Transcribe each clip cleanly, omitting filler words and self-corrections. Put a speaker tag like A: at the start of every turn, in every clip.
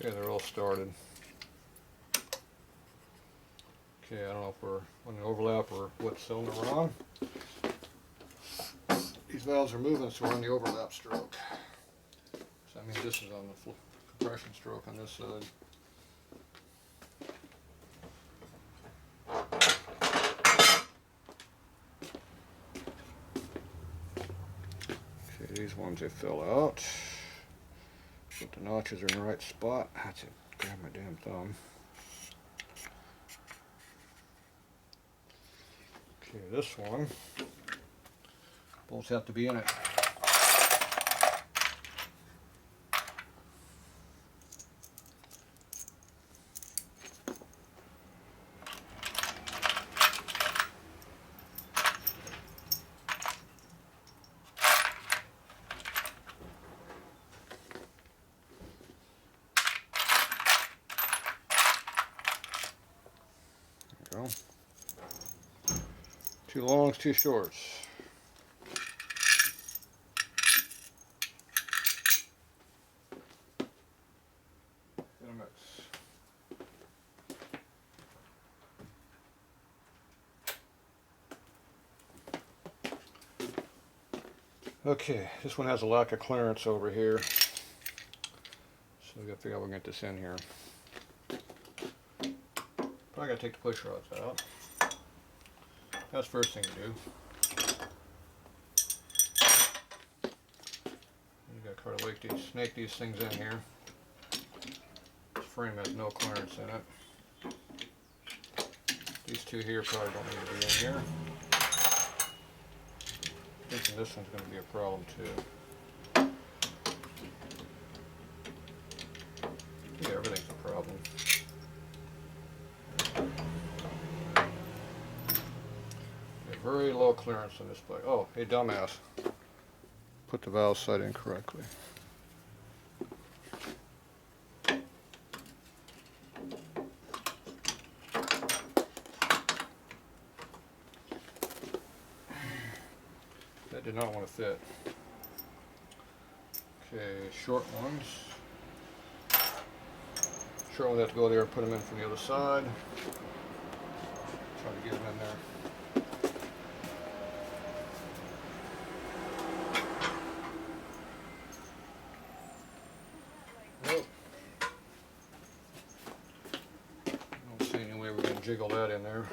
A: Okay, they're all started. Okay, I don't know if we're on the overlap or what cylinder we're on. These valves are moving, so we're on the overlap stroke. So that means this is on the compression stroke on this side. Okay, these ones, they fell out. But the notches are in the right spot. That's it. Grab my damn thumb. Okay, this one. Bolts have to be in it. There we go. Two longs, two shorts. In a mix. Okay, this one has a lack of clearance over here. So we gotta figure out how we're gonna get this in here. Probably gotta take the push rods out. That's the first thing to do. You gotta try to snake these things in here. This frame has no clearance in it. These two here probably don't need to be in here. I'm thinking this one's going to be a problem too. Yeah, everything's a problem. Very low clearance on this plate. Oh, hey dumbass. Put the valve side in correctly. That did not want to fit. Okay, short ones. Short ones have to go there and put them in from the other side. Try to get them in there. Jiggle that in there.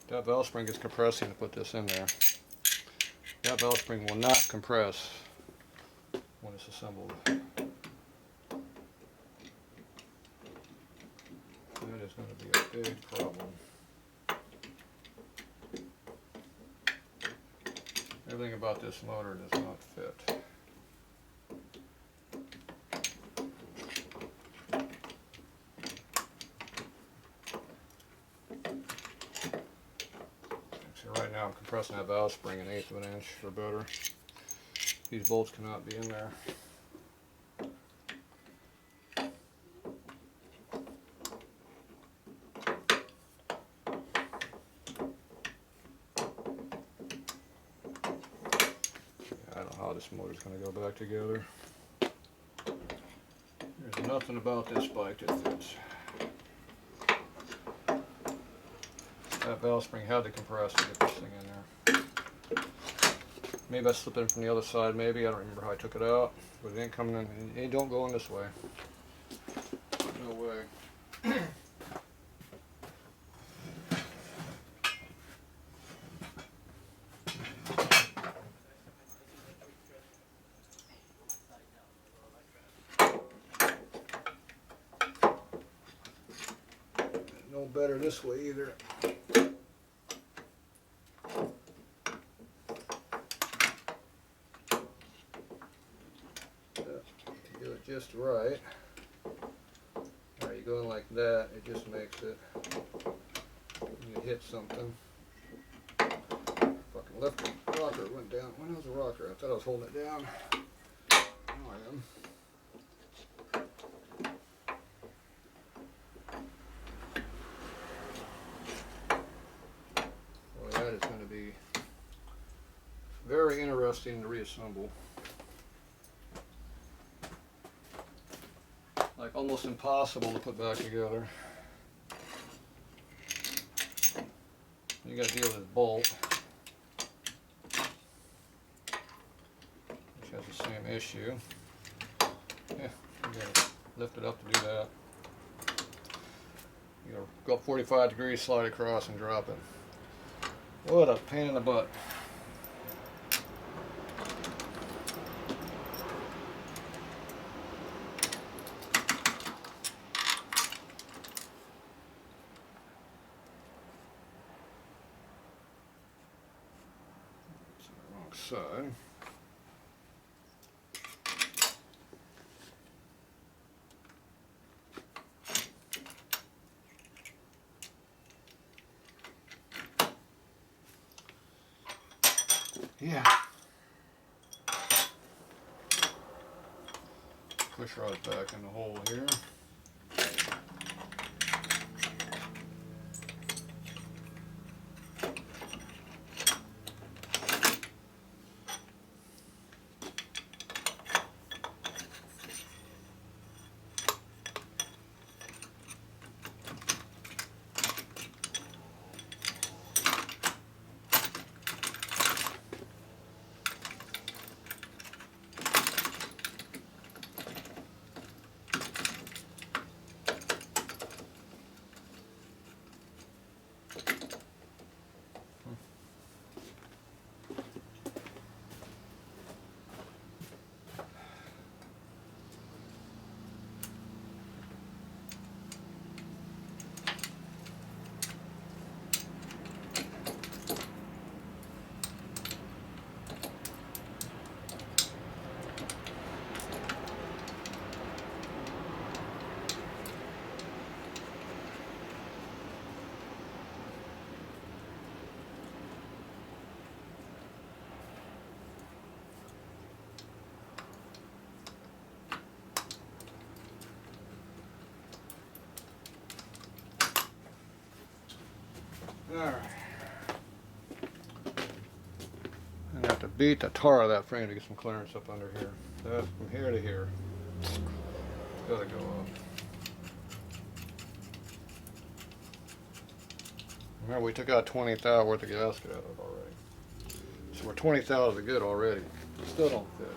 A: That valve spring is compressing to put this in there. That valve spring will not compress when it's assembled. That is going to be a big problem. Everything about this motor does not fit. Right now I'm compressing that valve spring 1/8 of an inch or better. These bolts cannot be in there. Yeah, I don't know how this motor's going to go back together. There's nothing about this bike that fits. That valve spring had to compress to get this thing in there. Maybe I slipped in from the other side, maybe. I don't remember how I took it out. But it ain't coming in. It don't go in this way. No way. No better this way either. Do it just right. Alright, you go in like that, it just makes it. You hit something. Fucking left rocker went down. When was the rocker? I thought I was holding it down. Now I am. Boy, that is going to be very interesting to reassemble. like almost impossible to put back together. You got to deal with this bolt, which has the same issue. Yeah, you got to lift it up to do that. You got to go up 45 degrees, slide across, and drop it. What a pain in the butt. Side. Yeah. Push rod back in the hole here. Alright. I have to beat the tar of that frame to get some clearance up under here. That's from here to here. Gotta go up. Remember, we took out 20 thou worth of gasket out of it already. So we're 20 thou is good already. Still don't fit.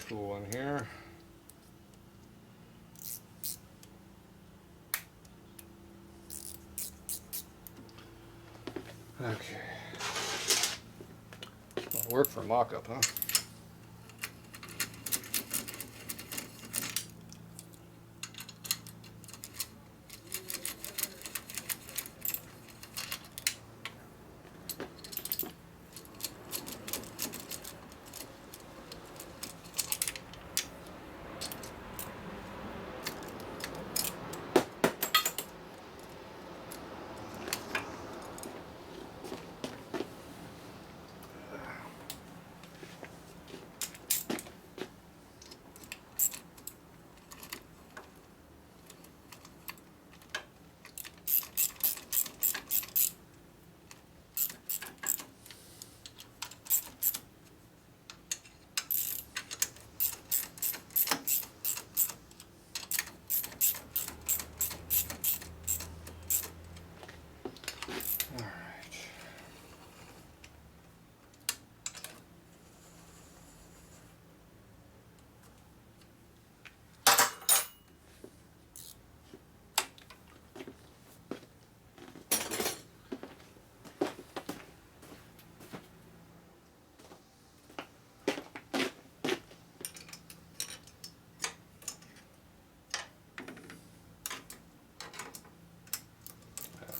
A: Tool in here. Okay. Well, work for mock-up, huh?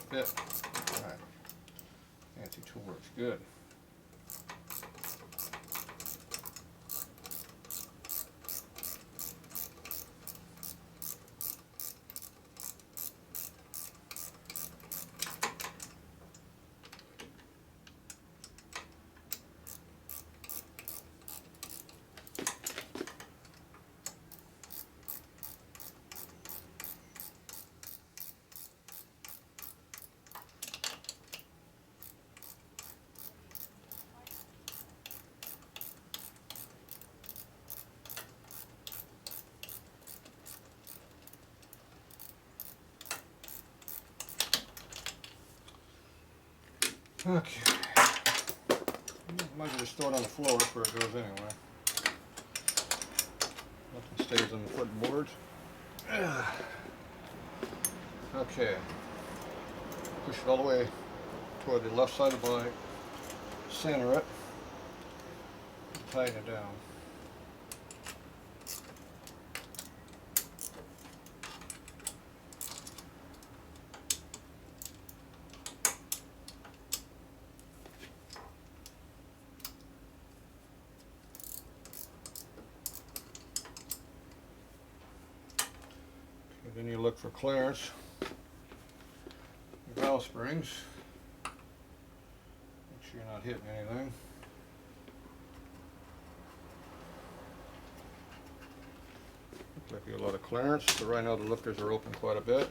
A: Fit. All right. Fancy tool works good. Okay. Might as well just throw it on the floor. That's where it goes anyway. Nothing stays on the footboard. Okay. Push it all the way toward the left side of the bike. Center it. Tighten it down. Then you look for clearance. Your valve springs. Make sure you're not hitting anything. Looks like you have a lot of clearance. So right now the lifters are open quite a bit.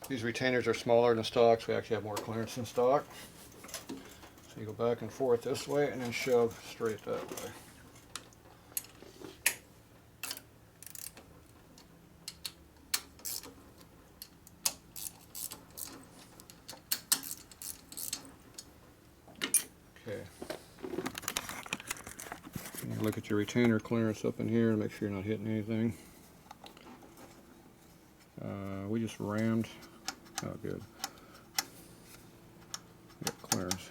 A: These retainers are smaller than stock, so we actually have more clearance than stock. So you go back and forth this way and then shove straight that way. Okay. And you look at your retainer clearance up in here and make sure you're not hitting anything. We just rammed. Oh, good. Got clearance.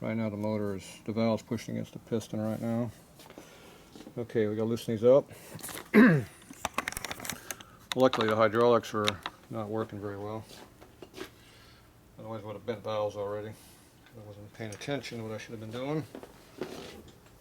A: Right now the valve's pushing against the piston right now. Okay, we gotta loosen these up. Luckily the hydraulics are not working very well. Otherwise I would have bent valves already. I wasn't paying attention to what I should have been doing.